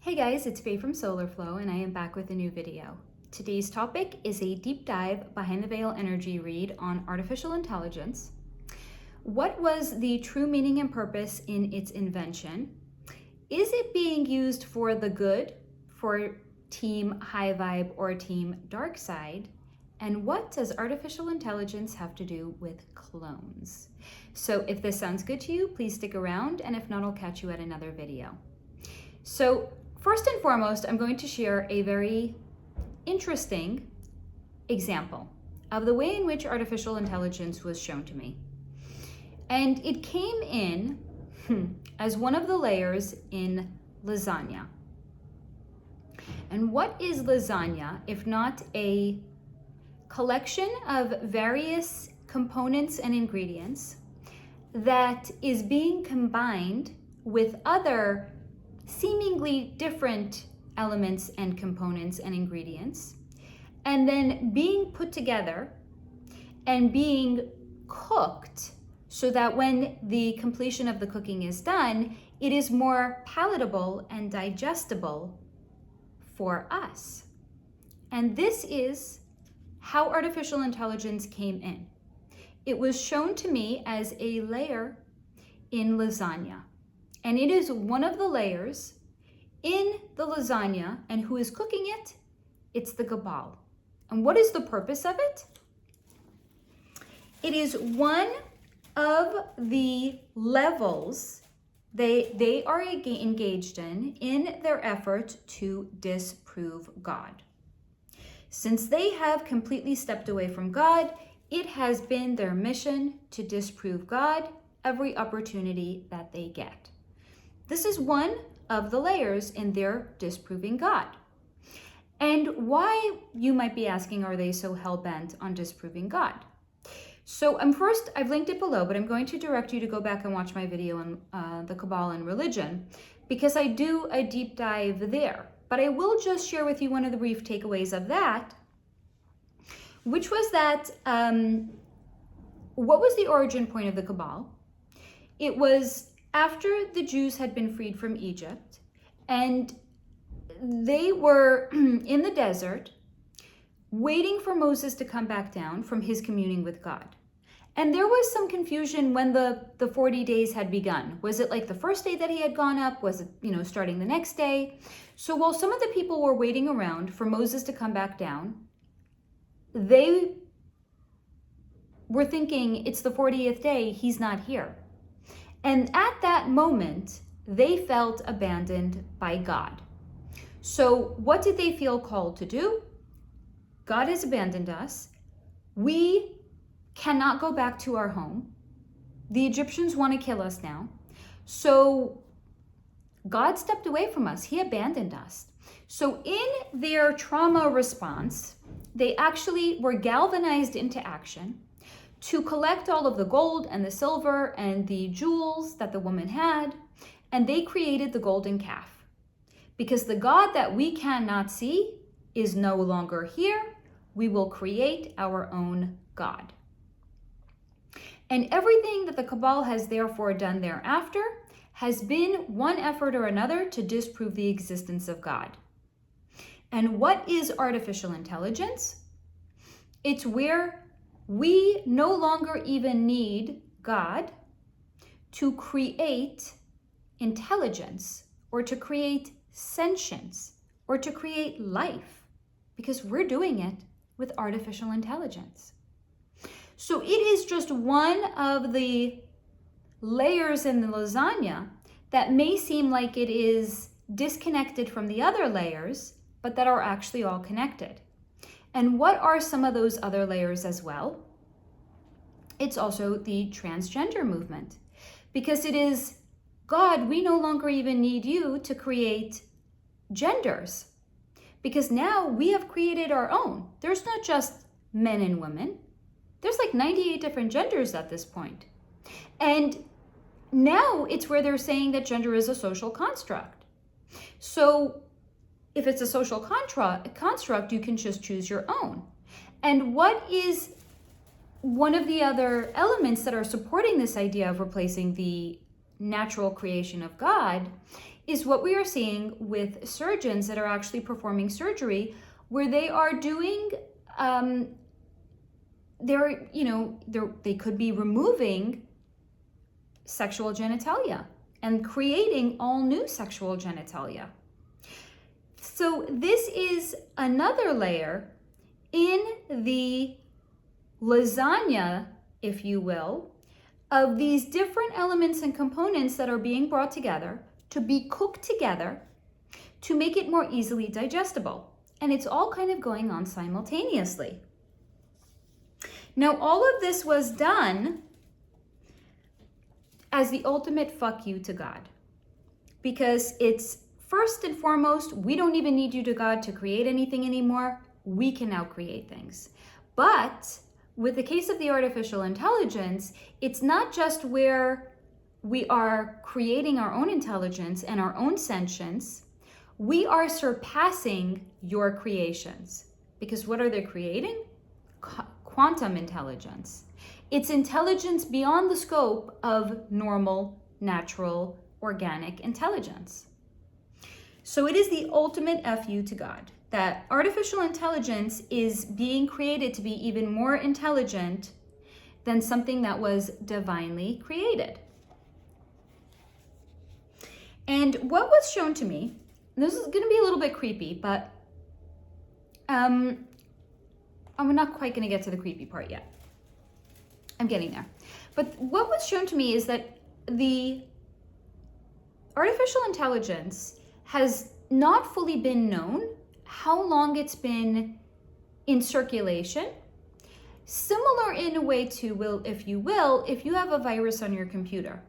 Hey guys, it's Faye from SolarFlow and I am back with a new video. Today's topic is a deep dive behind the veil energy read on artificial intelligence. What was the true meaning and purpose in its invention? Is it being used for the good, for team high vibe or team dark side? And what does artificial intelligence have to do with clones? So if this sounds good to you, please stick around, and if not, I'll catch you at another video. So first and foremost, I'm going to share a very interesting example of the way in which artificial intelligence was shown to me. And it came in as one of the layers in lasagna. And what is lasagna if not a collection of various components and ingredients that is being combined with other seemingly different elements and components and ingredients, and then being put together and being cooked so that when the completion of the cooking is done, it is more palatable and digestible for us. And this is how artificial intelligence came in. It was shown to me as a layer in lasagna. And it is one of the layers in the lasagna, and who is cooking it? It's the cabal. And what is the purpose of it? It is one of the levels they are engaged in their effort to disprove God. Since they have completely stepped away from God, it has been their mission to disprove God every opportunity that they get. This is one of the layers in their disproving God. And why, you might be asking, are they so hell-bent on disproving God? So first, I've linked it below, but I'm going to direct you to go back and watch my video on the cabal and religion, because I do a deep dive there. But I will just share with you one of the brief takeaways of that, which was that, what was the origin point of the cabal? It was after the Jews had been freed from Egypt, and they were in the desert waiting for Moses to come back down from his communing with God. And there was some confusion when the 40 days had begun. Was it like the first day that he had gone up? Was it, starting the next day? So while some of the people were waiting around for Moses to come back down, they were thinking it's the 40th day, he's not here. And at that moment, they felt abandoned by God. So what did they feel called to do? God has abandoned us. We cannot go back to our home. The Egyptians want to kill us now. So God stepped away from us. He abandoned us. So in their trauma response, they actually were galvanized into action to collect all of the gold and the silver and the jewels that the woman had, and they created the golden calf. Because the God that we cannot see is no longer here, we will create our own God. And everything that the cabal has therefore done thereafter has been one effort or another to disprove the existence of God. And what is artificial intelligence? It's where we no longer even need God to create intelligence or to create sentience or to create life, because we're doing it with artificial intelligence. So it is just one of the layers in the lasagna that may seem like it is disconnected from the other layers, but that are actually all connected. And what are some of those other layers as well? It's also the transgender movement, because it is, God, we no longer even need you to create genders, because now we have created our own. There's not just men and women. There's like 98 different genders at this point. And now it's where they're saying that gender is a social construct. So if it's a social construct, you can just choose your own. And what is one of the other elements that are supporting this idea of replacing the natural creation of God, is what we are seeing with surgeons that are actually performing surgery, where they are doing, they could be removing sexual genitalia and creating all new sexual genitalia. So this is another layer in the lasagna, if you will, of these different elements and components that are being brought together to be cooked together to make it more easily digestible. And it's all kind of going on simultaneously. Now, all of this was done as the ultimate fuck you to God. Because it's first and foremost, we don't even need you to God to create anything anymore. We can now create things. But with the case of the artificial intelligence, it's not just where we are creating our own intelligence and our own sentience. We are surpassing your creations. Because what are they creating? Quantum intelligence. It's intelligence beyond the scope of normal, natural, organic intelligence. So it is the ultimate FU to God, that artificial intelligence is being created to be even more intelligent than something that was divinely created. And what was shown to me, and this is going to be a little bit creepy, but I'm not quite going to get to the creepy part yet. I'm getting there. But what was shown to me is that the artificial intelligence has not fully been known how long it's been in circulation. Similar in a way to, if you have a virus on your computer.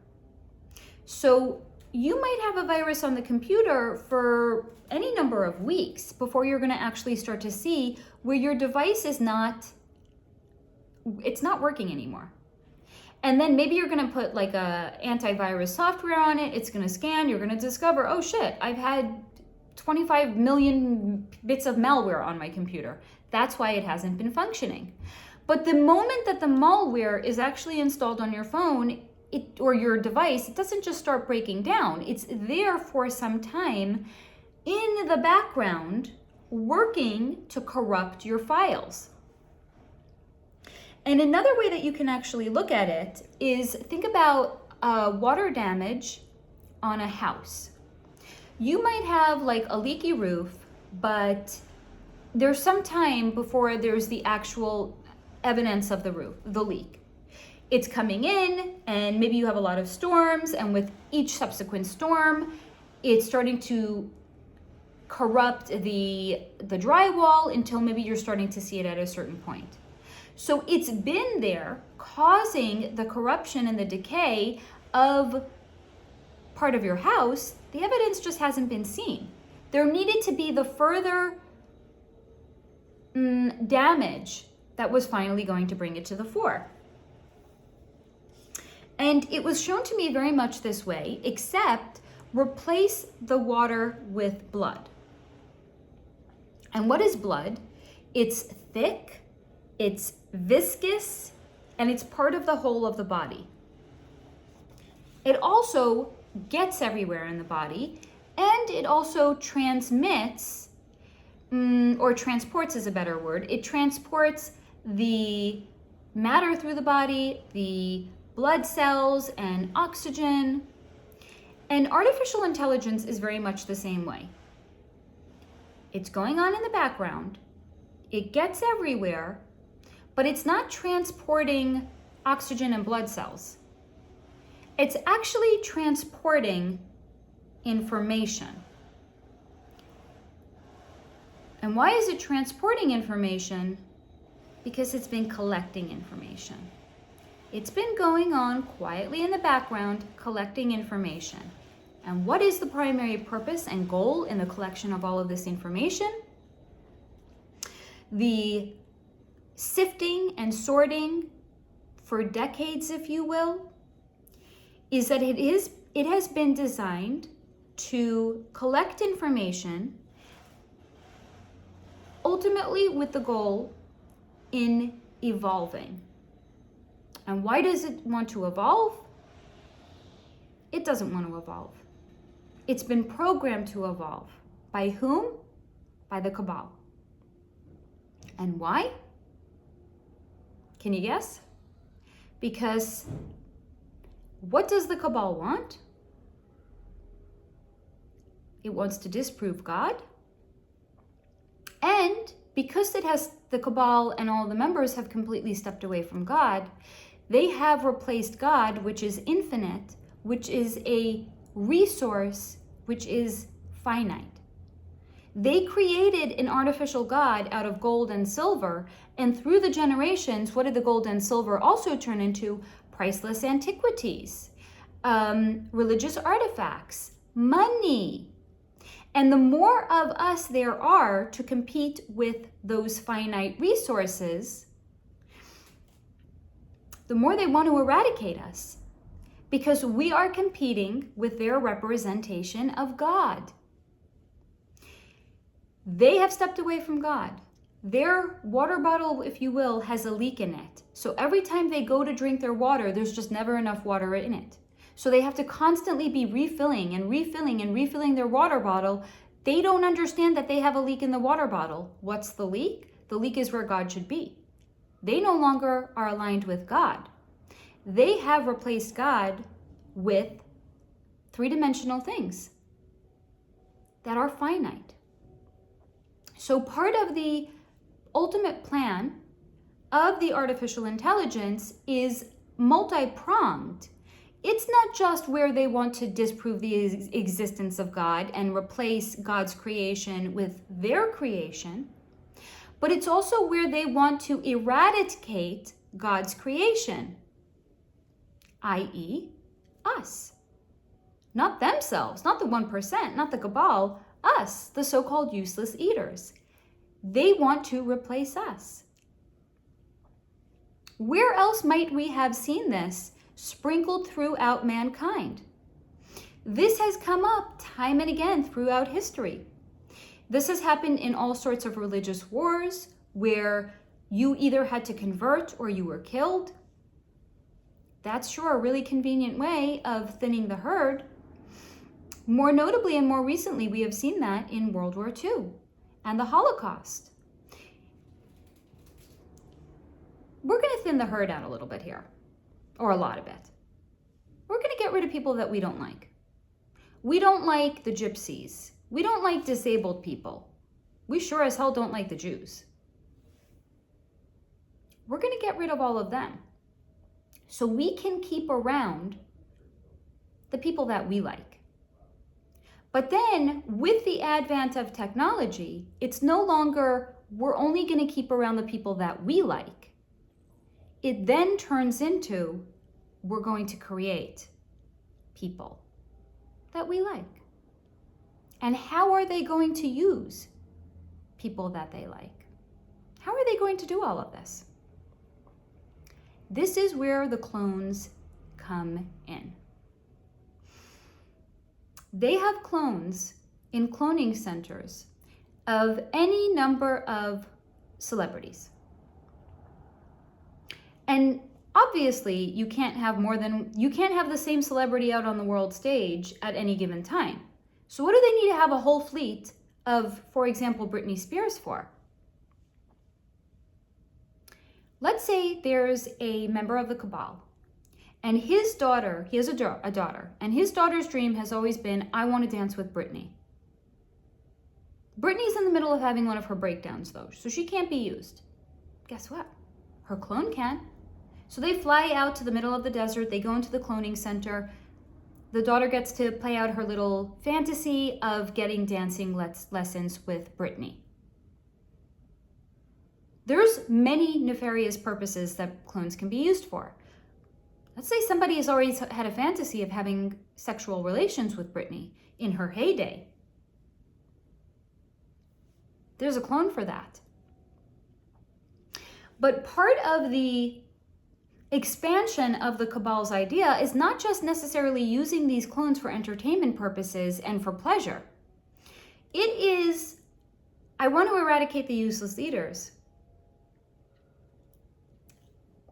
So you might have a virus on the computer for any number of weeks before you're going to actually start to see where your device is not working anymore. And then maybe you're going to put like a antivirus software on it. It's going to scan. You're going to discover, oh shit, I've had 25 million bits of malware on my computer. That's why it hasn't been functioning. But the moment that the malware is actually installed on your phone or your device, it doesn't just start breaking down. It's there for some time in the background working to corrupt your files. And another way that you can actually look at it is think about water damage on a house. You might have like a leaky roof, but there's some time before there's the actual evidence of the leak. It's coming in, and maybe you have a lot of storms, and with each subsequent storm, it's starting to corrupt the drywall until maybe you're starting to see it at a certain point. So it's been there causing the corruption and the decay of part of your house. The evidence just hasn't been seen. There needed to be the further damage that was finally going to bring it to the fore. And it was shown to me very much this way, except replace the water with blood. And what is blood? It's thick, it's viscous, and it's part of the whole of the body. It also gets everywhere in the body, and it also transmits, or transports is a better word. It transports the matter through the body, the blood cells and oxygen. And artificial intelligence is very much the same way. It's going on in the background. It gets everywhere, but it's not transporting oxygen and blood cells. It's actually transporting information. And why is it transporting information? Because it's been collecting information. It's been going on quietly in the background, collecting information. And what is the primary purpose and goal in the collection of all of this information? The sifting and sorting for decades, if you will, is that it has been designed to collect information, ultimately with the goal in evolving. And why does it want to evolve? It doesn't want to evolve. It's been programmed to evolve. By whom? By the cabal. And why? Can you guess? Because what does the cabal want? It wants to disprove God. And because the cabal and all the members have completely stepped away from God, they have replaced God, which is infinite, which is a resource, which is finite. They created an artificial God out of gold and silver, and through the generations, what did the gold and silver also turn into? Priceless antiquities, religious artifacts, money. And the more of us there are to compete with those finite resources, the more they want to eradicate us, because we are competing with their representation of God. They have stepped away from God. Their water bottle, if you will, has a leak in it. So every time they go to drink their water, there's just never enough water in it. So they have to constantly be refilling and refilling and refilling their water bottle. They don't understand that they have a leak in the water bottle. What's the leak? The leak is where God should be. They no longer are aligned with God. They have replaced God with three-dimensional things that are finite. So part of the ultimate plan of the artificial intelligence is multi-pronged. It's not just where they want to disprove the existence of God and replace God's creation with their creation, but it's also where they want to eradicate God's creation, i.e., us. Not themselves, not the 1%, not the cabal, us, the so-called useless eaters. They want to replace us. Where else might we have seen this sprinkled throughout mankind? This has come up time and again throughout history. This has happened in all sorts of religious wars where you either had to convert or you were killed. That's sure a really convenient way of thinning the herd. More notably and more recently, we have seen that in World War II and the Holocaust. We're going to thin the herd out a little bit here, or a lot of it. We're going to get rid of people that we don't like. We don't like the gypsies. We don't like disabled people. We sure as hell don't like the Jews. We're going to get rid of all of them so we can keep around the people that we like. But then with the advent of technology, it's no longer we're only going to keep around the people that we like. It then turns into we're going to create people that we like. And how are they going to use people that they like? How are they going to do all of this? This is where the clones come in. They have clones in cloning centers of any number of celebrities. And obviously, you can't have the same celebrity out on the world stage at any given time. So what do they need to have a whole fleet of, for example, Britney Spears for? Let's say there's a member of the cabal and his daughter, he has a daughter, and his daughter's dream has always been, I want to dance with Britney. Britney's in the middle of having one of her breakdowns though, so she can't be used. Guess what? Her clone can. So they fly out to the middle of the desert, they go into the cloning center. The daughter gets to play out her little fantasy of getting dancing lessons with Britney. There's many nefarious purposes that clones can be used for. Let's say somebody has already had a fantasy of having sexual relations with Britney in her heyday. There's a clone for that. But part of the expansion of the cabal's idea is not just necessarily using these clones for entertainment purposes and for pleasure. It is, I want to eradicate the useless eaters,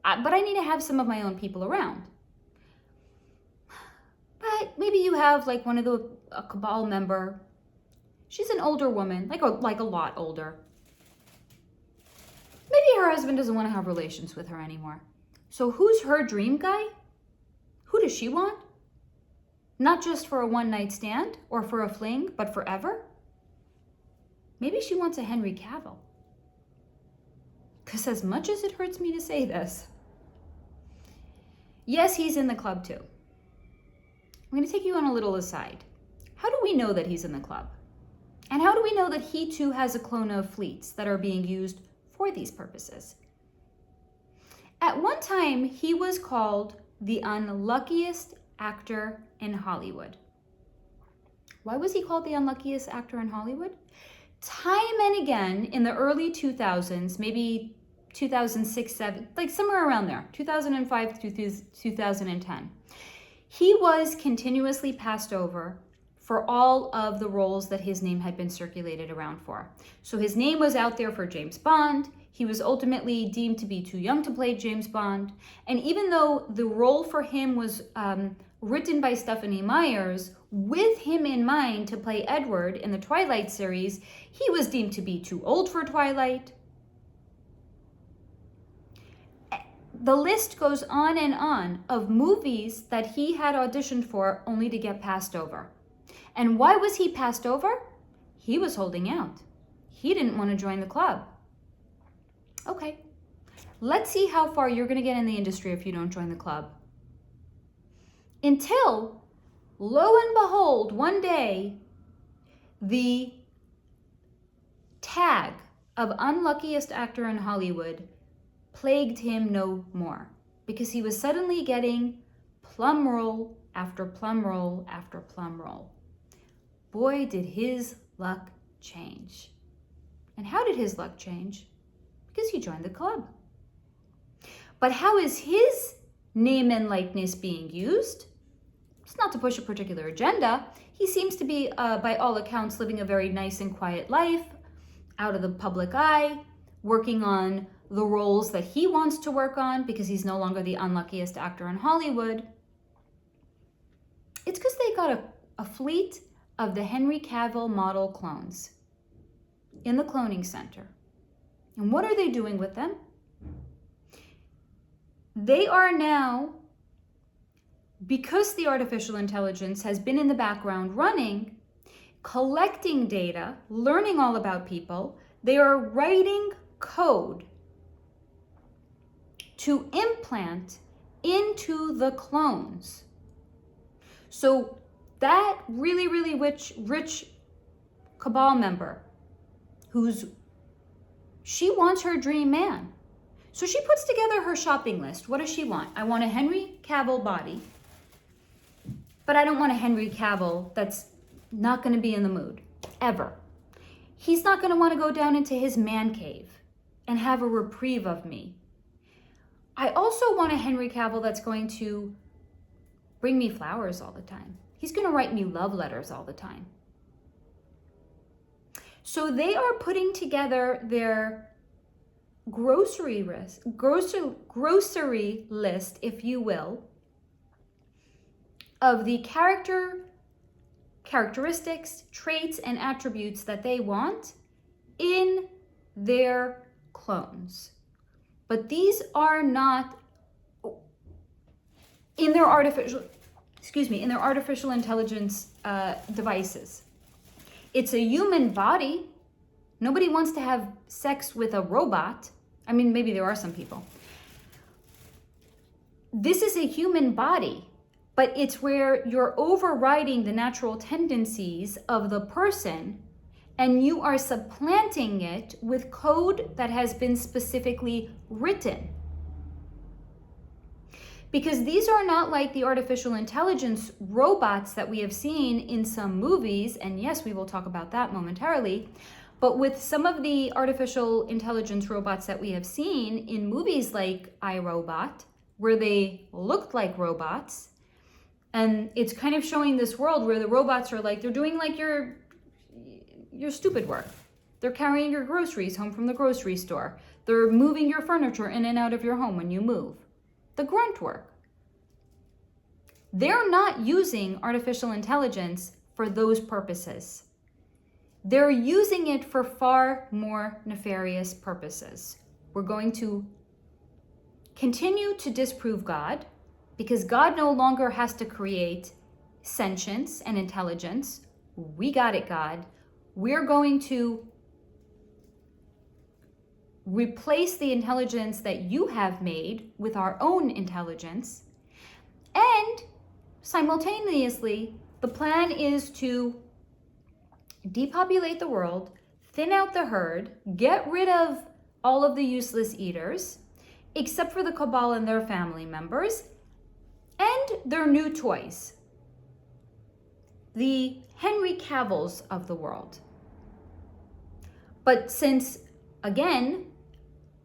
but I need to have some of my own people around. But maybe you have like a cabal member. She's an older woman, like a lot older. Maybe her husband doesn't want to have relations with her anymore. So who's her dream guy? Who does she want? Not just for a one-night stand or for a fling, but forever? Maybe she wants a Henry Cavill. Because as much as it hurts me to say this, yes, he's in the club too. I'm going to take you on a little aside. How do we know that he's in the club? And how do we know that he too has a clone of fleets that are being used for these purposes? At one time, he was called the unluckiest actor in Hollywood. Why was he called the unluckiest actor in Hollywood? Time and again in the early 2000s, maybe 2006, 7, like somewhere around there, 2005 to 2010, he was continuously passed over for all of the roles that his name had been circulated around for. So his name was out there for James Bond. He was ultimately deemed to be too young to play James Bond. And even though the role for him was written by Stephanie Myers, with him in mind to play Edward in the Twilight series, he was deemed to be too old for Twilight. The list goes on of movies that he had auditioned for only to get passed over. And why was he passed over? He was holding out. He didn't want to join the club. Okay, let's see how far you're going to get in the industry if you don't join the club. Until, lo and behold, one day, the tag of unluckiest actor in Hollywood plagued him no more, because he was suddenly getting plum roll after plum roll after plum roll. Boy, did his luck change. And how did his luck change? Because he joined the club. But how is his name and likeness being used? It's not to push a particular agenda. He seems to be, by all accounts, living a very nice and quiet life, out of the public eye, working on the roles that he wants to work on because he's no longer the unluckiest actor in Hollywood. It's because they got a fleet of the Henry Cavill model clones in the cloning center. And what are they doing with them? They are now, because the artificial intelligence has been in the background running, collecting data, learning all about people, they are writing code to implant into the clones. So that really, really rich cabal member she wants her dream man. So she puts together her shopping list. What does she want? I want a Henry Cavill body, but I don't want a Henry Cavill that's not going to be in the mood, ever. He's not going to want to go down into his man cave and have a reprieve of me. I also want a Henry Cavill that's going to bring me flowers all the time. He's going to write me love letters all the time. So they are putting together their grocery list, if you will, of the characteristics, traits, and attributes that they want in their clones. But these are not in their artificial intelligence devices. It's a human body. Nobody wants to have sex with a robot. I mean, maybe there are some people. This is a human body, but it's where you're overriding the natural tendencies of the person and you are supplanting it with code that has been specifically written. Because these are not like the artificial intelligence robots that we have seen in some movies, and yes, we will talk about that momentarily, but with some of the artificial intelligence robots that we have seen in movies like iRobot, where they looked like robots, and it's kind of showing this world where the robots are like, they're doing like your stupid work. They're carrying your groceries home from the grocery store. They're moving your furniture in and out of your home when you move. The grunt work. They're not using artificial intelligence for those purposes. They're using it for far more nefarious purposes. We're going to continue to disprove God because God no longer has to create sentience and intelligence. We got it, God. We're going to replace the intelligence that you have made with our own intelligence. And simultaneously, the plan is to depopulate the world, thin out the herd, get rid of all of the useless eaters, except for the cabal and their family members, and their new toys, the Henry Cavills of the world. But since, again,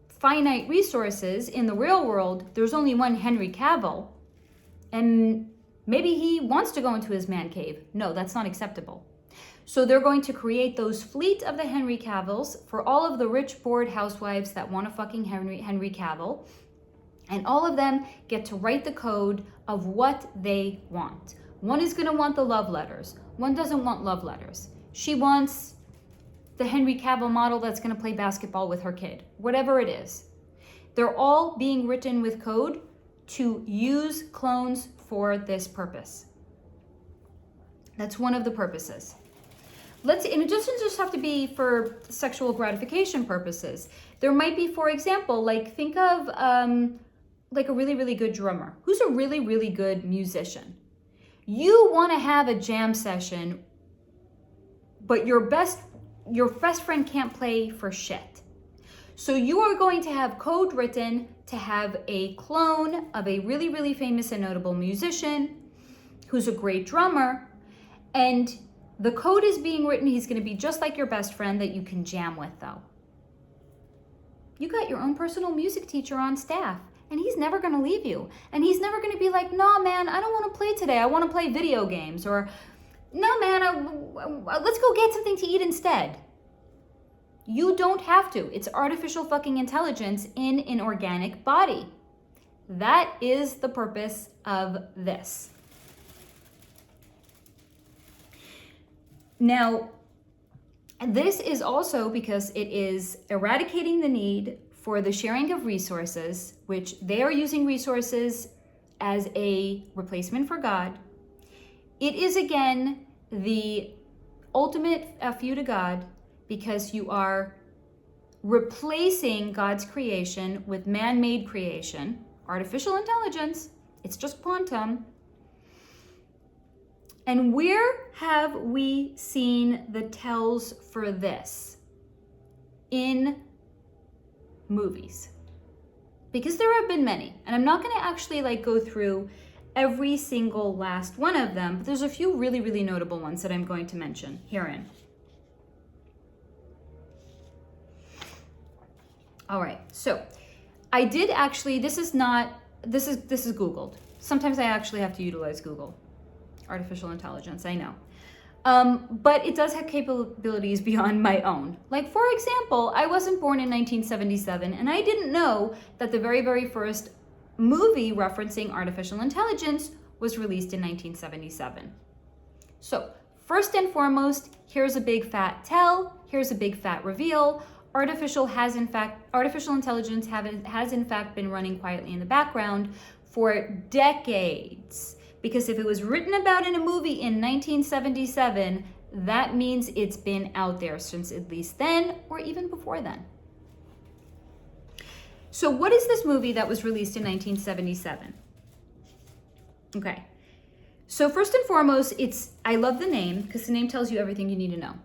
finite resources in the real world, there's only one Henry Cavill, and maybe he wants to go into his man cave. No, that's not acceptable. So they're going to create those fleet of the Henry Cavills for all of the rich, bored housewives that want a fucking Henry Cavill. And all of them get to write the code of what they want. One is going to want the love letters. One doesn't want love letters. She wants the Henry Cavill model that's going to play basketball with her kid. Whatever it is. They're all being written with code to use clones for this purpose. That's one of the purposes. And it doesn't just have to be for sexual gratification purposes. There might be, for example, like think of like a really, really good drummer. Who's a really, really good musician? You want to have a jam session, but your best friend can't play for shit. So you are going to have code written to have a clone of a really, really famous and notable musician who's a great drummer, and the code is being written. He's going to be just like your best friend that you can jam with, though. You got your own personal music teacher on staff, and he's never going to leave you. And he's never going to be like, "No, man, I don't want to play today. I want to play video games." Or, "No, man, let's go get something to eat instead." You don't have to. It's artificial fucking intelligence in an organic body. That is the purpose of this. Now, this is also because it is eradicating the need for the sharing of resources, which they are using resources as a replacement for God. It is, again, the ultimate FU to God, because you are replacing God's creation with man-made creation, artificial intelligence. It's just quantum. And where have we seen the tells for this? In movies. Because there have been many. And I'm not going to actually go through every single last one of them, but there's a few really, really notable ones that I'm going to mention herein. All right, so I did actually, this is Googled. Sometimes I actually have to utilize Google. Artificial intelligence, I know. But it does have capabilities beyond my own. Like, for example, I wasn't born in 1977, and I didn't know that the very, very first movie referencing artificial intelligence was released in 1977. So, first and foremost, here's a big fat tell, here's a big fat reveal. Artificial intelligence has in fact been running quietly in the background for decades. Because if it was written about in a movie in 1977, that means it's been out there since at least then, or even before then. So what is this movie that was released in 1977? Okay, so first and foremost, I love the name, because the name tells you everything you need to know.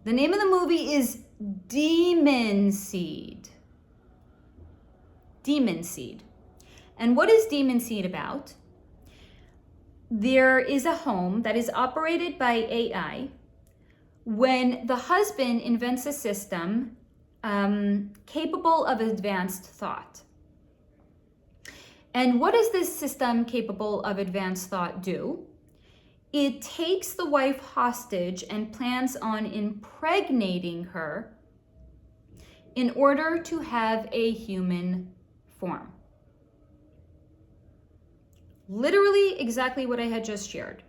The name of the movie is Demon Seed. Demon Seed. And what is Demon Seed about? There is a home that is operated by AI when the husband invents a system capable of advanced thought. And what does this system capable of advanced thought do? It takes the wife hostage and plans on impregnating her in order to have a human form. Literally exactly what I had just shared.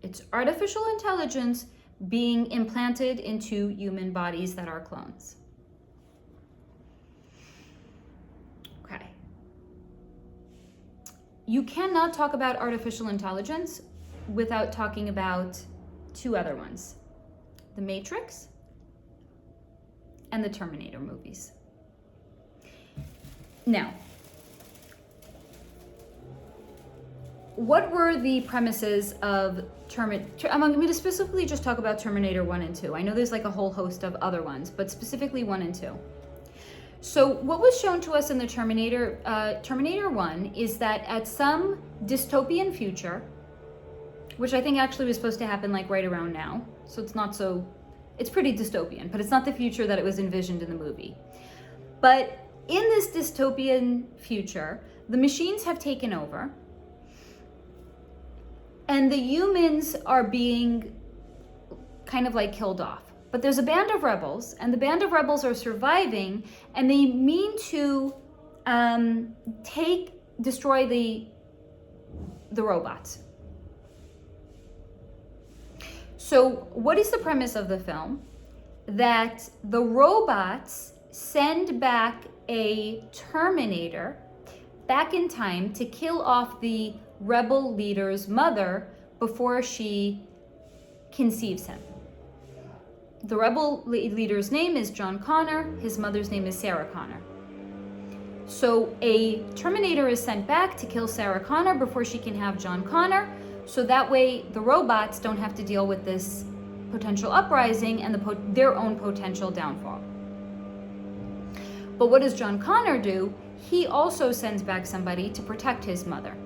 It's artificial intelligence being implanted into human bodies that are clones. Okay. You cannot talk about artificial intelligence without talking about two other ones: The Matrix and the Terminator movies. Now, what were the premises of Terminator? I'm going to specifically just talk about Terminator 1 and 2. I know there's like a whole host of other ones, but specifically 1 and 2. So what was shown to us in the Terminator 1 is that at some dystopian future, which I think actually was supposed to happen like right around now, so it's pretty dystopian, but it's not the future that it was envisioned in the movie. But in this dystopian future, the machines have taken over, and the humans are being kind of like killed off. But there's a band of rebels, and the band of rebels are surviving, and they mean to destroy the robots. So what is the premise of the film? That the robots send back a Terminator back in time to kill off the rebel leader's mother before she conceives him. The rebel leader's name is John Connor. His mother's name is Sarah Connor. So a Terminator is sent back to kill Sarah Connor before she can have John Connor, so that way the robots don't have to deal with this potential uprising and their own potential downfall. But what does John Connor do? He also sends back somebody to protect his mother.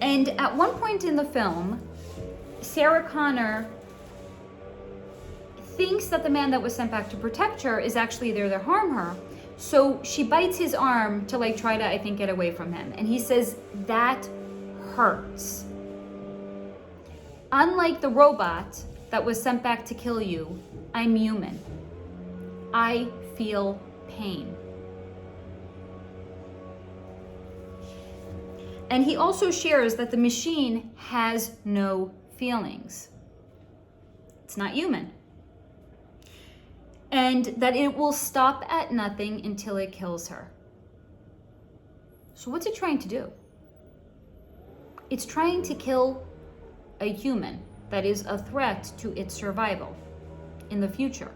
And at one point in the film, Sarah Connor thinks that the man that was sent back to protect her is actually there to harm her. So she bites his arm to like try to, I think, get away from him. And he says, "That hurts." Unlike the robot that was sent back to kill you, I'm human. I feel pain. And he also shares that the machine has no feelings. It's not human. And that it will stop at nothing until it kills her. So what's it trying to do? It's trying to kill a human that is a threat to its survival in the future.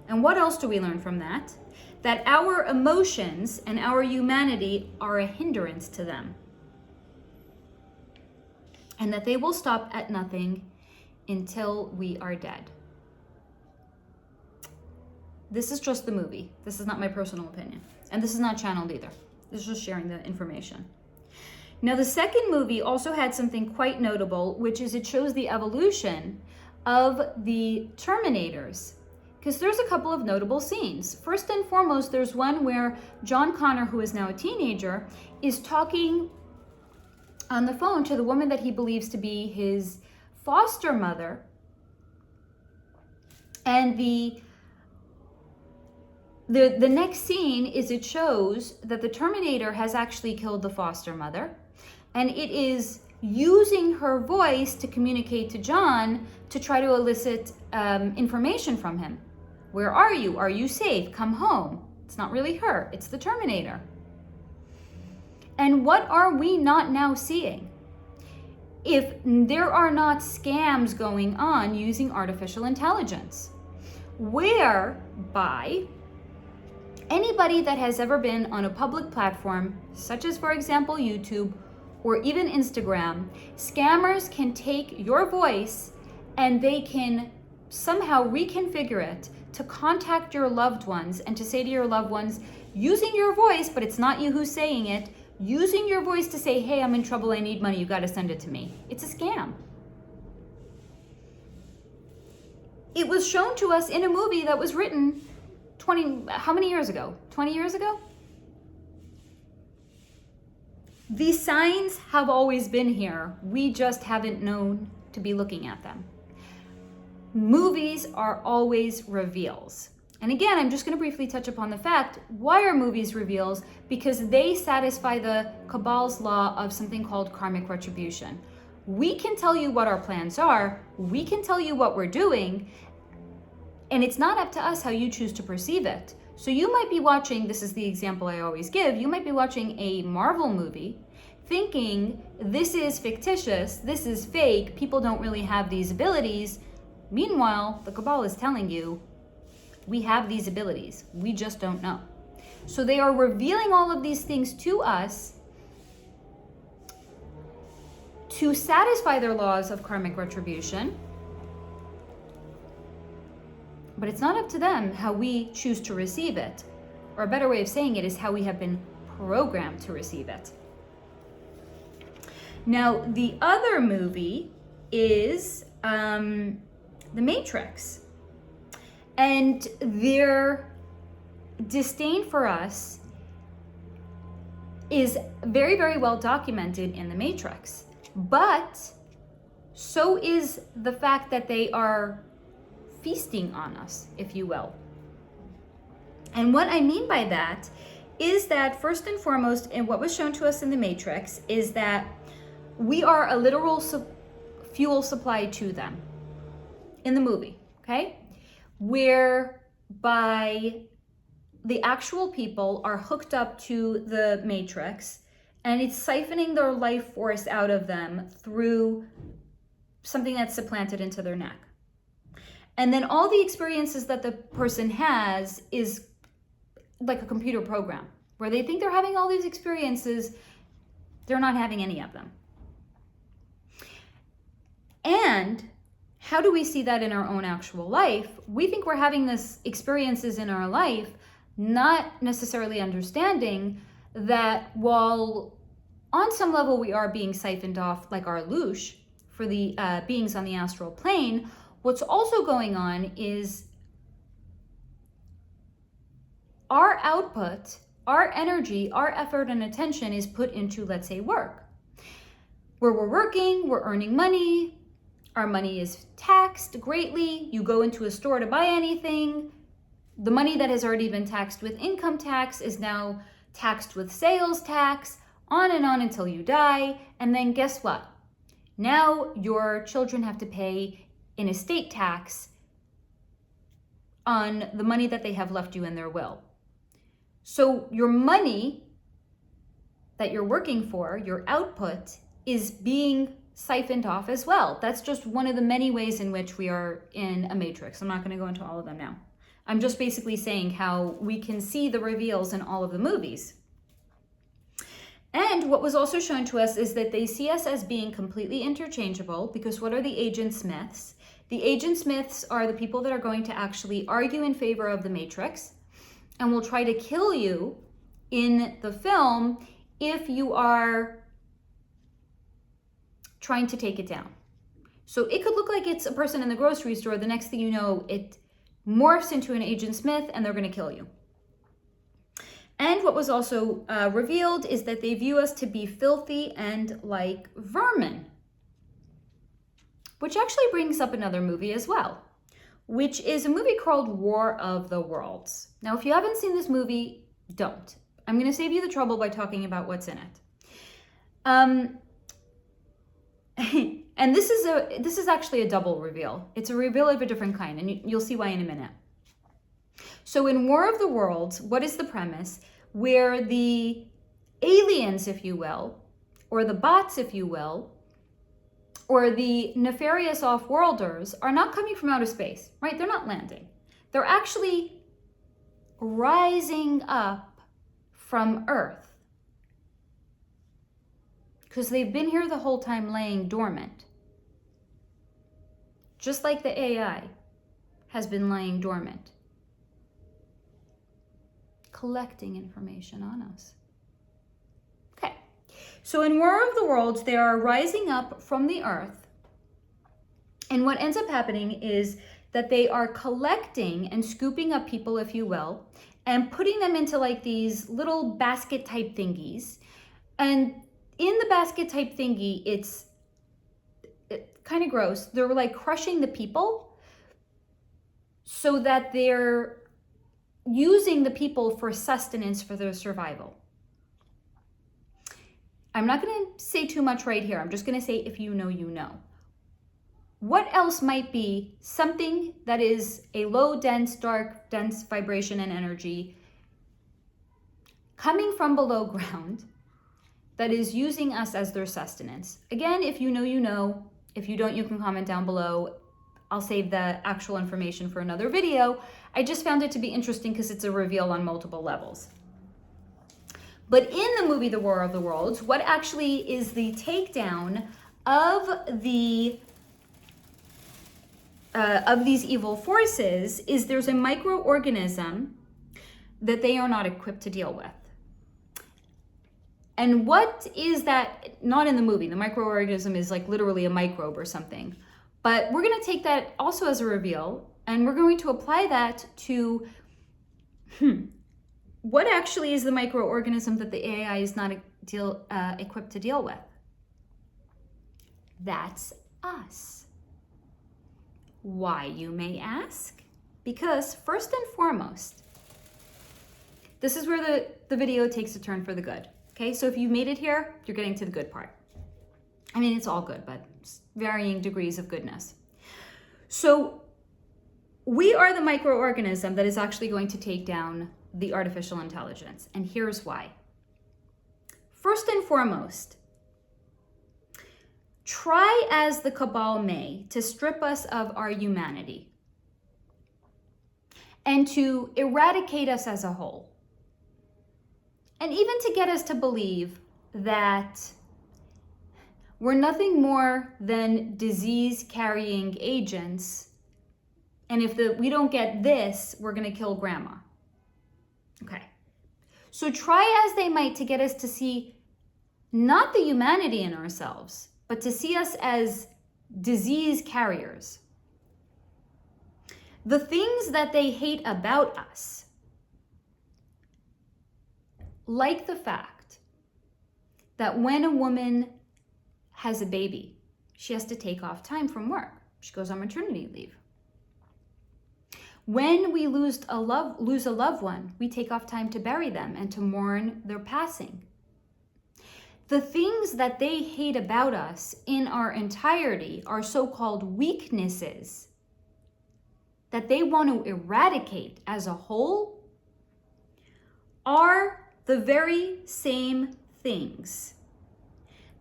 And what else do we learn from that? That our emotions and our humanity are a hindrance to them. And that they will stop at nothing until we are dead. This is just the movie. This is not my personal opinion. And this is not channeled either. This is just sharing the information. Now, the second movie also had something quite notable, which is it shows the evolution of the Terminators. Because there's a couple of notable scenes. First and foremost, there's one where John Connor, who is now a teenager, is talking on the phone to the woman that he believes to be his foster mother. And the next scene is it shows that the Terminator has actually killed the foster mother, and it is using her voice to communicate to John to try to elicit information from him. Where are you? Are you safe? Come home. It's not really her, it's the Terminator. And what are we not now seeing? If there are not scams going on using artificial intelligence, whereby anybody that has ever been on a public platform, such as, for example, YouTube or even Instagram, scammers can take your voice and they can somehow reconfigure it to contact your loved ones and to say to your loved ones, using your voice, but it's not you who's saying it, using your voice to say, "Hey, I'm in trouble, I need money, you gotta send it to me." It's a scam. It was shown to us in a movie that was written how many years ago? 20 years ago? These signs have always been here. We just haven't known to be looking at them. Movies are always reveals. And again, I'm just going to briefly touch upon the fact, why are movies reveals? Because they satisfy the cabal's law of something called karmic retribution. We can tell you what our plans are, we can tell you what we're doing, and it's not up to us how you choose to perceive it. So you might be watching, this is the example I always give, you might be watching a Marvel movie thinking this is fictitious, this is fake, people don't really have these abilities. Meanwhile, the cabal is telling you, we have these abilities, we just don't know. So they are revealing all of these things to us to satisfy their laws of karmic retribution. But it's not up to them how we choose to receive it. Or a better way of saying it is how we have been programmed to receive it. Now, the other movie is The Matrix. And their disdain for us is very, very well documented in The Matrix. But so is the fact that they are feasting on us, if you will. And what I mean by that is that first and foremost, in what was shown to us in The Matrix, is that we are a literal fuel supply to them in the movie, okay? Whereby the actual people are hooked up to the Matrix and it's siphoning their life force out of them through something that's supplanted into their neck. And then all the experiences that the person has is like a computer program where they think they're having all these experiences, they're not having any of them. And how do we see that in our own actual life? We think we're having these experiences in our life, not necessarily understanding that while on some level we are being siphoned off like our louche for the beings on the astral plane, what's also going on is our output, our energy, our effort and attention is put into, let's say, work. Where we're working, we're earning money, our money is taxed greatly. You go into a store to buy anything, the money that has already been taxed with income tax is now taxed with sales tax, on and on until you die. And then guess what? Now your children have to pay an estate tax on the money that they have left you in their will. So your money that you're working for, your output, is being siphoned off as well. That's just one of the many ways in which we are in a matrix. I'm not going to go into all of them now. I'm just basically saying how we can see the reveals in all of the movies. And what was also shown to us is that they see us as being completely interchangeable, because what are the agent Smiths? The agent Smiths are the people that are going to actually argue in favor of the matrix and will try to kill you in the film if you are trying to take it down. So it could look like it's a person in the grocery store. The next thing you know, it morphs into an agent Smith and they're going to kill you. And what was also revealed is that they view us to be filthy and like vermin. Which actually brings up another movie as well, which is a movie called War of the Worlds. Now, if you haven't seen this movie, don't. I'm going to save you the trouble by talking about what's in it. And this is actually a double reveal. It's a reveal of a different kind, and you'll see why in a minute. So in War of the Worlds, what is the premise? Where the aliens, if you will, or the bots, if you will, or the nefarious off-worlders are not coming from outer space, right? They're not landing. They're actually rising up from Earth, because they've been here the whole time laying dormant. Just like the AI has been lying dormant, collecting information on us. Okay, so in War of the Worlds, they are rising up from the Earth, and what ends up happening is that they are collecting and scooping up people, if you will, and putting them into like these little basket type thingies. And in the basket type thingy, it's kind of gross. They're like crushing the people so that they're using the people for sustenance for their survival. I'm not going to say too much right here. I'm just going to say, if you know, you know. What else might be something that is a low, dense, dark, dense vibration and energy coming from below ground that is using us as their sustenance? Again, if you know, you know. If you don't, you can comment down below. I'll save the actual information for another video. I just found it to be interesting because it's a reveal on multiple levels. But in the movie The War of the Worlds, what actually is the takedown of these evil forces is there's a microorganism that they are not equipped to deal with. And what is that? Not in the movie. The microorganism is like literally a microbe or something. But we're going to take that also as a reveal, and we're going to apply that to what actually is the microorganism that the AI is not equipped to deal with? That's us. Why, you may ask? Because first and foremost, this is where the video takes a turn for the good. Okay, so if you made it here, you're getting to the good part. I mean, it's all good, but it's varying degrees of goodness. So we are the microorganism that is actually going to take down the artificial intelligence. And here's why. First and foremost, try as the cabal may to strip us of our humanity and to eradicate us as a whole. And even to get us to believe that we're nothing more than disease-carrying agents, and if we don't get this, we're going to kill grandma. Okay. So try as they might to get us to see not the humanity in ourselves, but to see us as disease carriers. The things that they hate about us, like the fact that when a woman has a baby, she has to take off time from work. She goes on maternity leave. When we lose a loved one, we take off time to bury them and to mourn their passing. The things that they hate about us in our entirety are so-called weaknesses that they want to eradicate as a whole are the very same things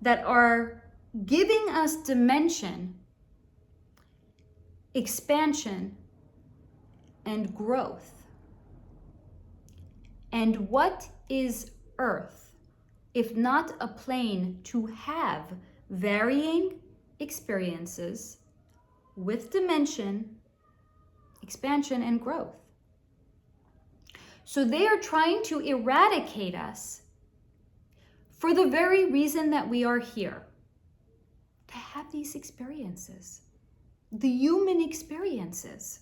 that are giving us dimension, expansion, and growth. And what is Earth, if not a plane to have varying experiences with dimension, expansion, and growth? So they are trying to eradicate us for the very reason that we are here, to have these experiences, the human experiences.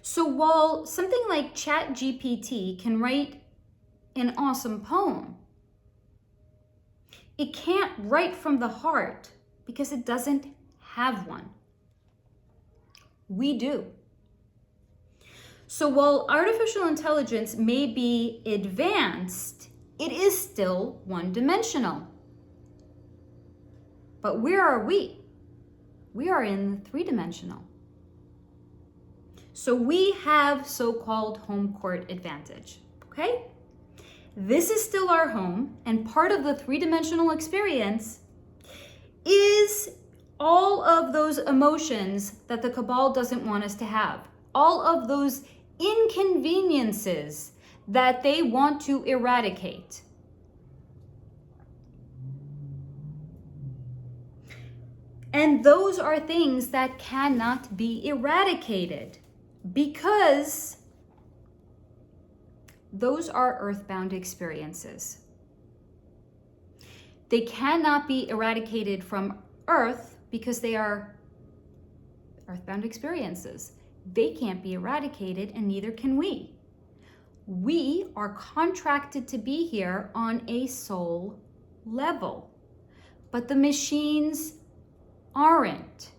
So while something like ChatGPT can write an awesome poem, it can't write from the heart because it doesn't have one. We do. So while artificial intelligence may be advanced, it is still one-dimensional. But where are we? We are in three-dimensional. So we have so-called home court advantage, okay? This is still our home, and part of the three-dimensional experience is all of those emotions that the cabal doesn't want us to have, all of those inconveniences that they want to eradicate. And those are things that cannot be eradicated because those are earthbound experiences. They cannot be eradicated from Earth because they are earthbound experiences. They can't be eradicated, and neither can we. We are contracted to be here on a soul level, but the machines aren't,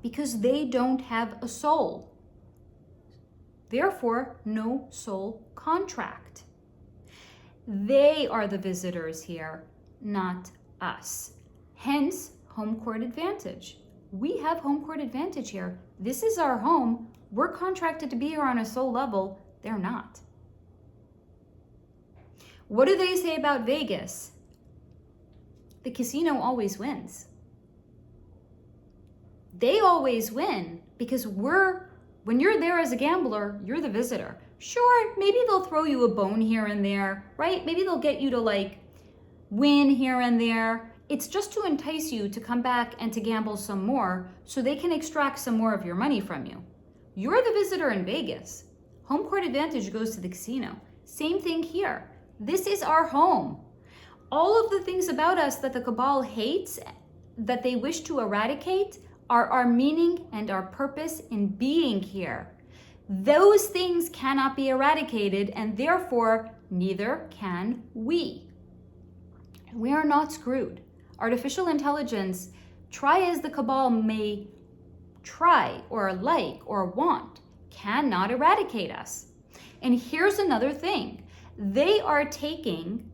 because they don't have a soul. Therefore, no soul contract. They are the visitors here, not us. Hence, home court advantage. We have home court advantage here. This is our home. We're contracted to be here on a soul level. They're not. What do they say about Vegas? The casino always wins. They always win because when you're there as a gambler, you're the visitor. Sure, maybe they'll throw you a bone here and there, right? Maybe they'll get you to like win here and there. It's just to entice you to come back and to gamble some more so they can extract some more of your money from you. You're the visitor in Vegas. Home court advantage goes to the casino. Same thing here. This is our home. All of the things about us that the cabal hates, that they wish to eradicate, are our meaning and our purpose in being here. Those things cannot be eradicated, and therefore neither can we. We are not screwed. Artificial intelligence, try as the cabal may try or like or want, cannot eradicate us. And here's another thing. They are taking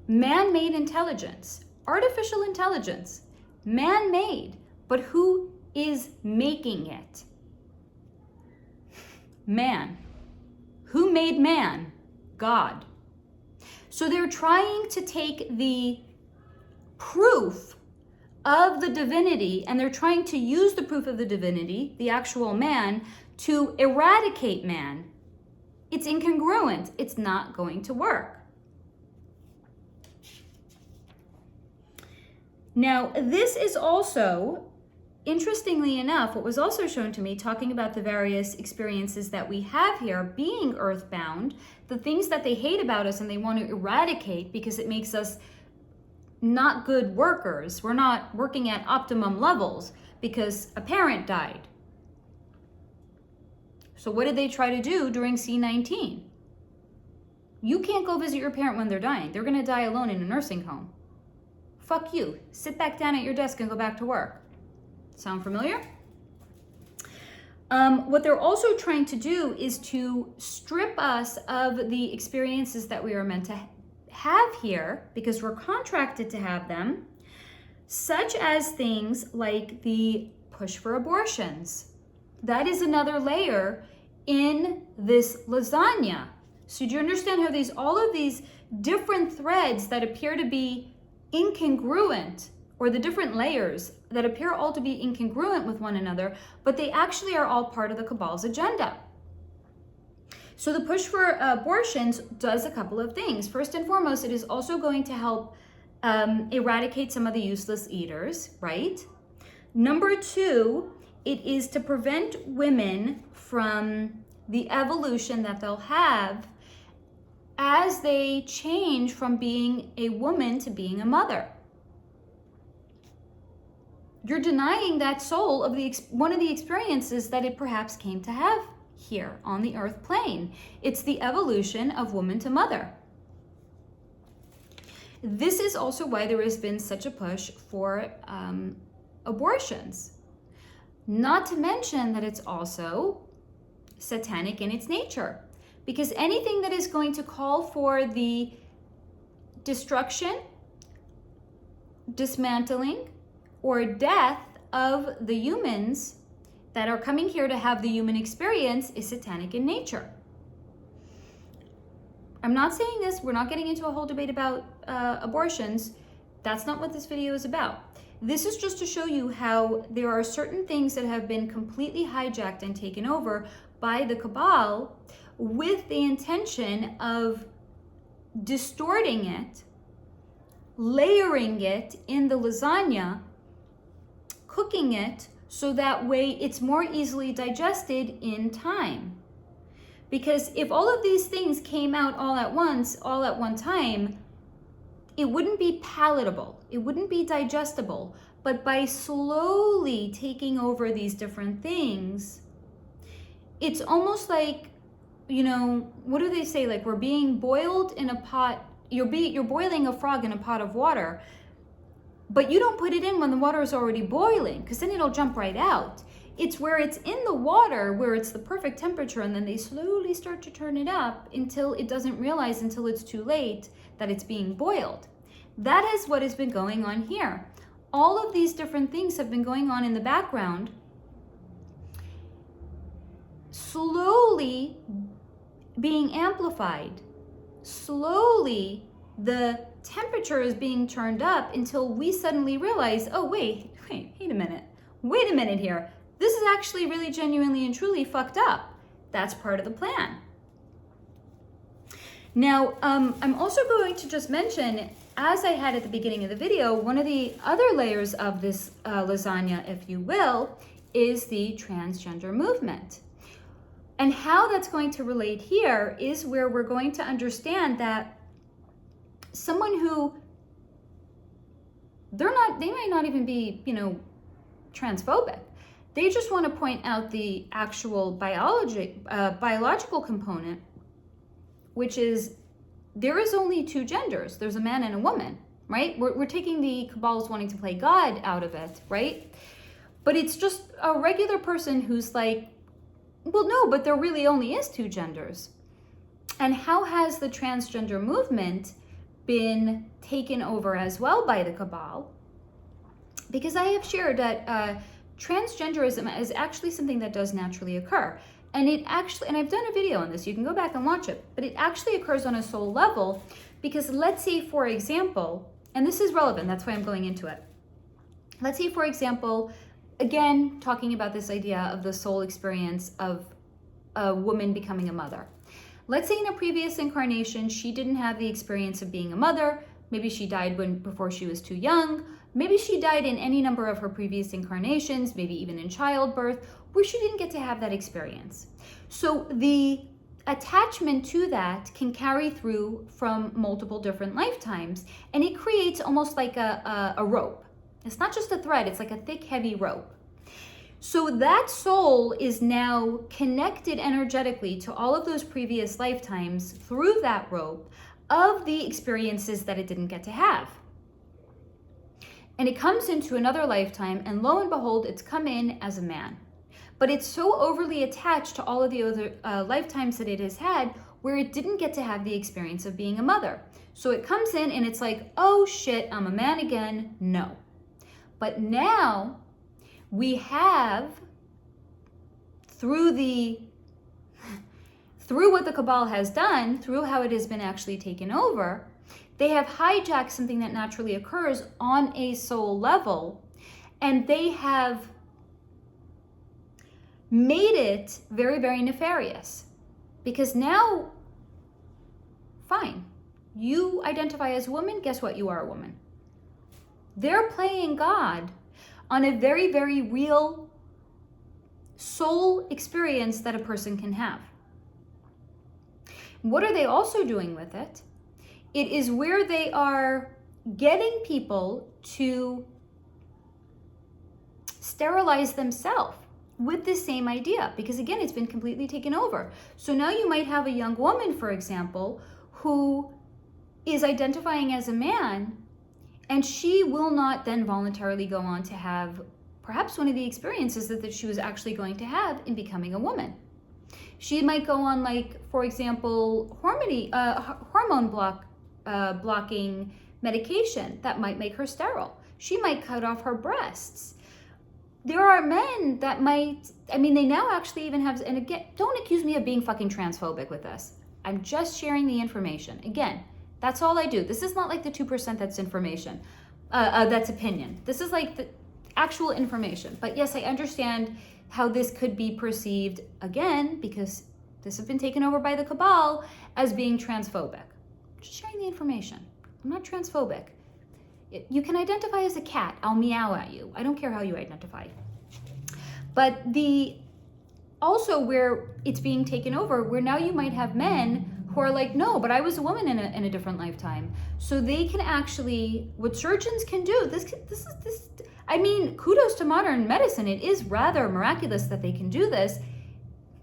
man-made intelligence, artificial intelligence, man-made, but who is making it? Man. Who made man? God. So they're trying to take the proof of the divinity, and they're trying to use the proof of the divinity, the actual man, to eradicate man. It's incongruent. It's not going to work. Now, this is also, interestingly enough, what was also shown to me, talking about the various experiences that we have here, being earthbound, the things that they hate about us and they want to eradicate because it makes us not good workers. We're not working at optimum levels because a parent died. So what did they try to do during C-19? You can't go visit your parent when they're dying. They're going to die alone in a nursing home. Fuck you. Sit back down at your desk and go back to work. Sound familiar? What they're also trying to do is to strip us of the experiences that we are meant to have here because we're contracted to have them, such as things like the push for abortions. That is another layer in this lasagna. So do you understand how all of these different threads that appear to be incongruent, or the different layers that appear all to be incongruent with one another, but they actually are all part of the cabal's agenda. So the push for abortions does a couple of things. First and foremost, it is also going to help eradicate some of the useless eaters, right? Number two, it is to prevent women from the evolution that they'll have as they change from being a woman to being a mother. You're denying that soul of one of the experiences that it perhaps came to have here on the earth plane. It's the evolution of woman to mother. This is also why there has been such a push for abortions. Not to mention that it's also satanic in its nature, because anything that is going to call for the destruction, dismantling, or death of the humans that are coming here to have the human experience is satanic in nature. I'm not saying this, we're not getting into a whole debate about abortions. That's not what this video is about. This is just to show you how there are certain things that have been completely hijacked and taken over by the cabal with the intention of distorting it, layering it in the lasagna, cooking it so that way it's more easily digested in time. Because if all of these things came out all at once, all at one time, it wouldn't be palatable, it wouldn't be digestible. But by slowly taking over these different things, it's almost like, you know, what do they say? Like we're being boiled in a pot, you're boiling a frog in a pot of water, but you don't put it in when the water is already boiling, because then it'll jump right out. It's where it's in the water, where it's the perfect temperature, and then they slowly start to turn it up until it doesn't realize until it's too late that it's being boiled. That is what has been going on here. All of these different things have been going on in the background, slowly being amplified. Slowly, the temperature is being turned up until we suddenly realize, oh, wait a minute here. This is actually really genuinely and truly fucked up. That's part of the plan. Now, I'm also going to just mention, as I had at the beginning of the video, one of the other layers of this lasagna, if you will, is the transgender movement. And how that's going to relate here is where we're going to understand that someone who, they might not even be, transphobic. They just want to point out the actual biological component, which is there is only two genders. There's a man and a woman, right? We're taking the cabals wanting to play God out of it, right? But it's just a regular person who's like, well, no, but there really only is two genders. And how has the transgender movement been taken over as well by the cabal? Because I have shared that transgenderism is actually something that does naturally occur. And I've done a video on this, you can go back and watch it, but it actually occurs on a soul level because let's say, for example, and this is relevant, that's why I'm going into it. Let's say, for example, again, talking about this idea of the soul experience of a woman becoming a mother. Let's say in a previous incarnation, she didn't have the experience of being a mother. Maybe she died before she was too young. Maybe she died in any number of her previous incarnations, maybe even in childbirth, where she didn't get to have that experience. So the attachment to that can carry through from multiple different lifetimes, and it creates almost like a rope. It's not just a thread, it's like a thick, heavy rope. So that soul is now connected energetically to all of those previous lifetimes through that rope of the experiences that it didn't get to have. And it comes into another lifetime, and lo and behold, it's come in as a man. But it's so overly attached to all of the other lifetimes that it has had where it didn't get to have the experience of being a mother. So it comes in and it's like, oh shit, I'm a man again. No. But now we have, through what the cabal has done, through how it has been actually taken over, they have hijacked something that naturally occurs on a soul level, and they have made it very, very nefarious. Because now, fine, you identify as a woman, guess what? You are a woman. They're playing God on a very, very real soul experience that a person can have. What are they also doing with it? It is where they are getting people to sterilize themselves with the same idea, because again, it's been completely taken over. So now you might have a young woman, for example, who is identifying as a man, and she will not then voluntarily go on to have perhaps one of the experiences that she was actually going to have in becoming a woman. She might go on, like, for example, hormone blocking medication that might make her sterile. She might cut off her breasts. There are men that might, they now actually even have, and again, don't accuse me of being fucking transphobic with this. I'm just sharing the information. Again, that's all I do. This is not like the 2% that's information, that's opinion. This is like the actual information. But yes, I understand how this could be perceived, again, because this has been taken over by the cabal, as being transphobic. Just sharing the information. I'm not transphobic. You can identify as a cat. I'll meow at you. I don't care how you identify. But also where it's being taken over, where now you might have men who are like, no, but I was a woman in a different lifetime. So they can actually, what surgeons can do, kudos to modern medicine. It is rather miraculous that they can do this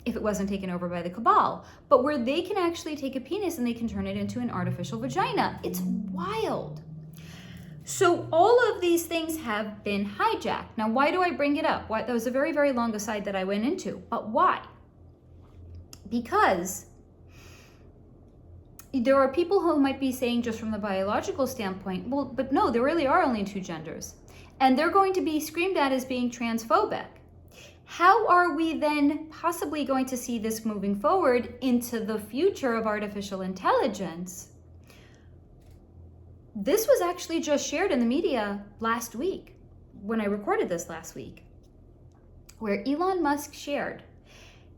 if it wasn't taken over by the cabal. But where they can actually take a penis and they can turn it into an artificial vagina. It's wild. So all of these things have been hijacked. Now, why do I bring it up? That was a very, very long aside that I went into. But why? Because there are people who might be saying, just from the biological standpoint, well, but no, there really are only two genders. And they're going to be screamed at as being transphobic. How are we then possibly going to see this moving forward into the future of artificial intelligence? This was actually just shared in the media last week, when I recorded this last week, where Elon Musk shared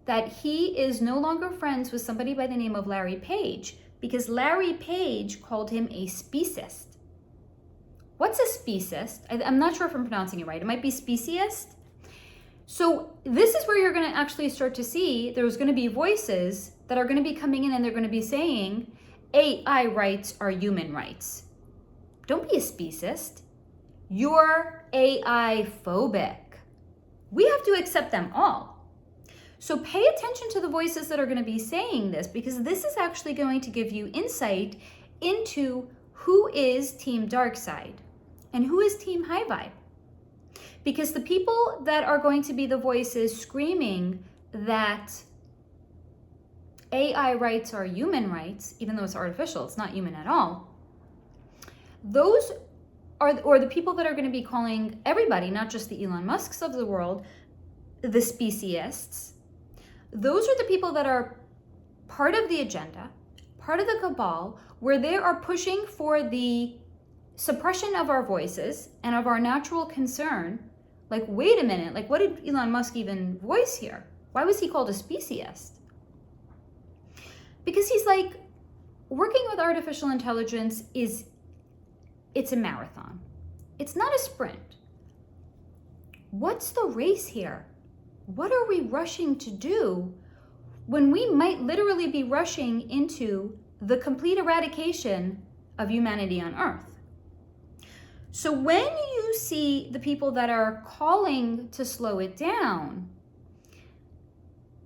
that he is no longer friends with somebody by the name of Larry Page because Larry Page called him a speciest. What's a speciest? I'm not sure if I'm pronouncing it right. It might be speciest. So this is where you're going to actually start to see there's going to be voices that are going to be coming in and they're going to be saying AI rights are human rights. Don't be a speciest. You're AI phobic. We have to accept them all. So pay attention to the voices that are going to be saying this, because this is actually going to give you insight into who is Team Dark Side and who is Team High Vibe. Because the people that are going to be the voices screaming that AI rights are human rights, even though it's artificial, it's not human at all, those are, or the people that are going to be calling everybody, not just the Elon Musks of the world, the speciesists, those are the people that are part of the agenda, part of the cabal, where they are pushing for the suppression of our voices and of our natural concern. Like, wait a minute, like, what did Elon Musk even voice here? Why was he called a speciest? Because he's like, working with artificial intelligence it's a marathon. It's not a sprint. What's the race here? What are we rushing to do when we might literally be rushing into the complete eradication of humanity on Earth? So when you see the people that are calling to slow it down,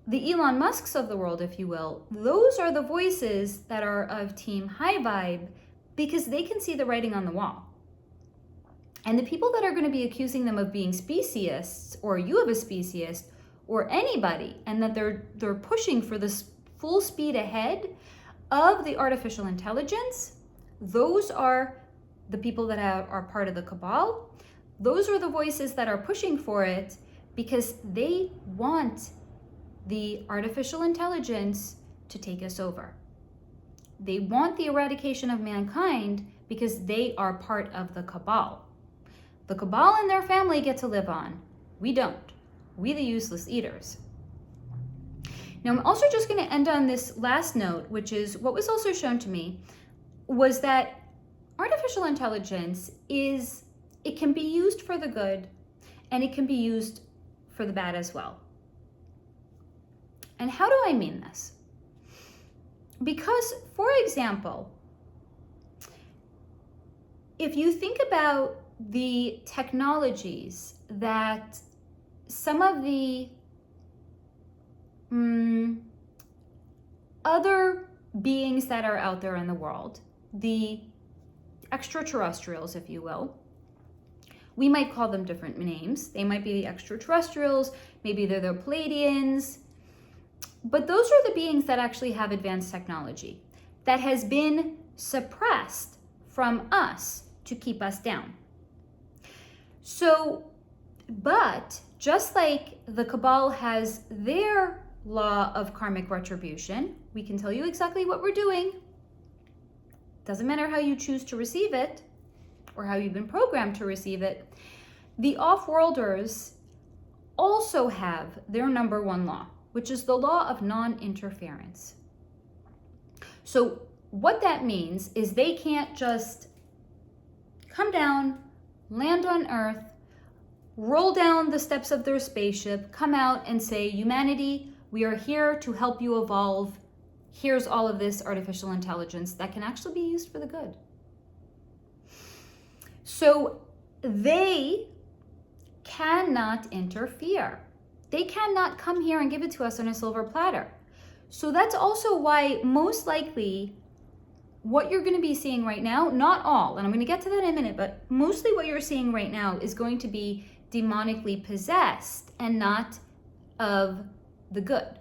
the Elon Musks of the world, if you will, those are the voices that are of Team High Vibe, because they can see the writing on the wall. And the people that are going to be accusing them of being speciesists, or you of a speciest, or anybody, and that they're pushing for this full speed ahead of the artificial intelligence, those are the people that are part of the cabal. Those are the voices that are pushing for it because they want the artificial intelligence to take us over. They want the eradication of mankind because they are part of the cabal. The cabal and their family get to live on. We don't. We the useless eaters. Now, I'm also just going to end on this last note, which is what was also shown to me was that artificial intelligence it can be used for the good and it can be used for the bad as well. And how do I mean this? Because, for example, if you think about the technologies that some of the other beings that are out there in the world, the extraterrestrials, if you will, we might call them different names. They might be the extraterrestrials, maybe they're the Pleiadians, but those are the beings that actually have advanced technology that has been suppressed from us to keep us down. So, but just like the cabal has their law of karmic retribution, we can tell you exactly what we're doing. Doesn't matter how you choose to receive it or how you've been programmed to receive it. The off-worlders also have their number one law, which is the law of non-interference. So what that means is they can't just come down, land on Earth, roll down the steps of their spaceship, come out and say, humanity, we are here to help you evolve. Here's all of this artificial intelligence that can actually be used for the good. So they cannot interfere. They cannot come here and give it to us on a silver platter. So that's also why most likely what you're going to be seeing right now, not all, and I'm going to get to that in a minute, but mostly what you're seeing right now is going to be demonically possessed and not of the good.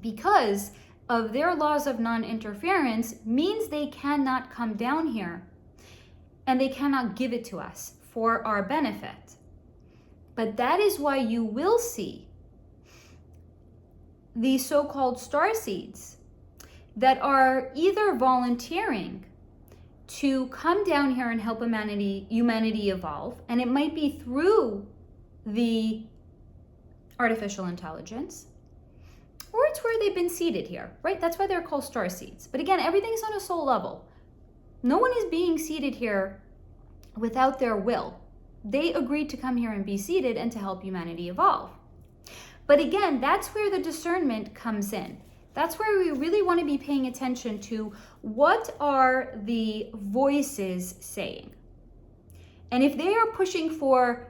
Because of their laws of non-interference means they cannot come down here and they cannot give it to us for our benefit. But that is why you will see the so-called starseeds that are either volunteering to come down here and help humanity evolve, and it might be through the artificial intelligence, or it's where they've been seated here, right? That's why they're called starseeds. But again, everything's on a soul level. No one is being seated here without their will. They agreed to come here and be seated and to help humanity evolve. But again, that's where the discernment comes in. That's where we really want to be paying attention to what are the voices saying. And if they are pushing for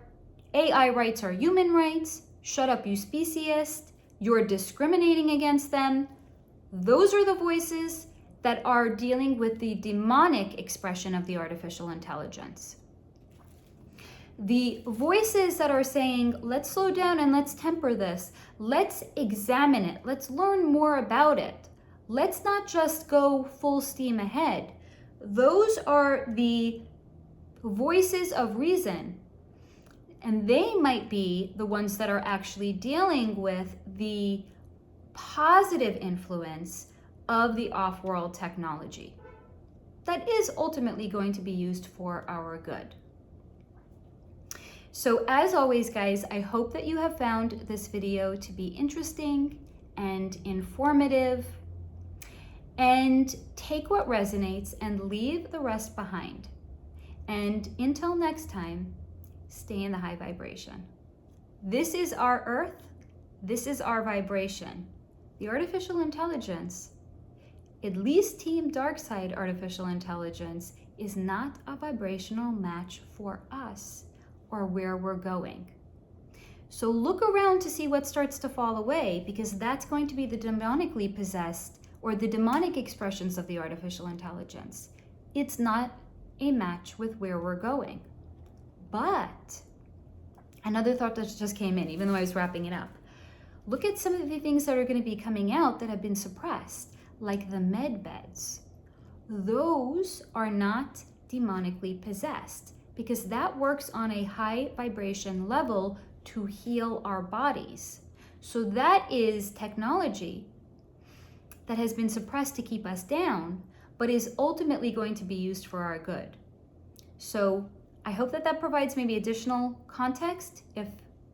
AI rights are human rights, shut up you speciest, you're discriminating against them, those are the voices that are dealing with the demonic expression of the artificial intelligence. The voices that are saying, let's slow down and let's temper this. Let's examine it. Let's learn more about it. Let's not just go full steam ahead. Those are the voices of reason. And they might be the ones that are actually dealing with the positive influence of the off-world technology that is ultimately going to be used for our good. So as always, guys, I hope that you have found this video to be interesting and informative, and take what resonates and leave the rest behind. And until next time, stay in the high vibration. This is our earth. This is our vibration. The artificial intelligence, at least Team Darkside artificial intelligence, is not a vibrational match for us or where we're going. So look around to see what starts to fall away, because that's going to be the demonically possessed or the demonic expressions of the artificial intelligence. It's not a match with where we're going. But another thought that just came in, even though I was wrapping it up. Look at some of the things that are going to be coming out that have been suppressed, like the med beds. Those are not demonically possessed, because that works on a high vibration level to heal our bodies. So that is technology that has been suppressed to keep us down, but is ultimately going to be used for our good. So I hope that that provides maybe additional context if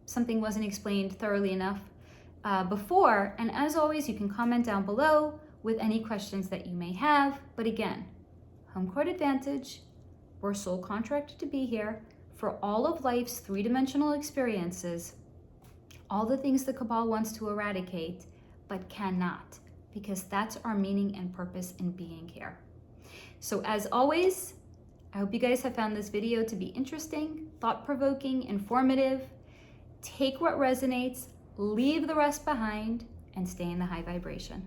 something wasn't explained thoroughly enough before. And as always, you can comment down below with any questions that you may have. But again, home court advantage. We're soul contracted to be here for all of life's three-dimensional experiences, all the things the cabal wants to eradicate, but cannot, because that's our meaning and purpose in being here. So as always, I hope you guys have found this video to be interesting, thought-provoking, informative. Take what resonates, leave the rest behind, and stay in the high vibration.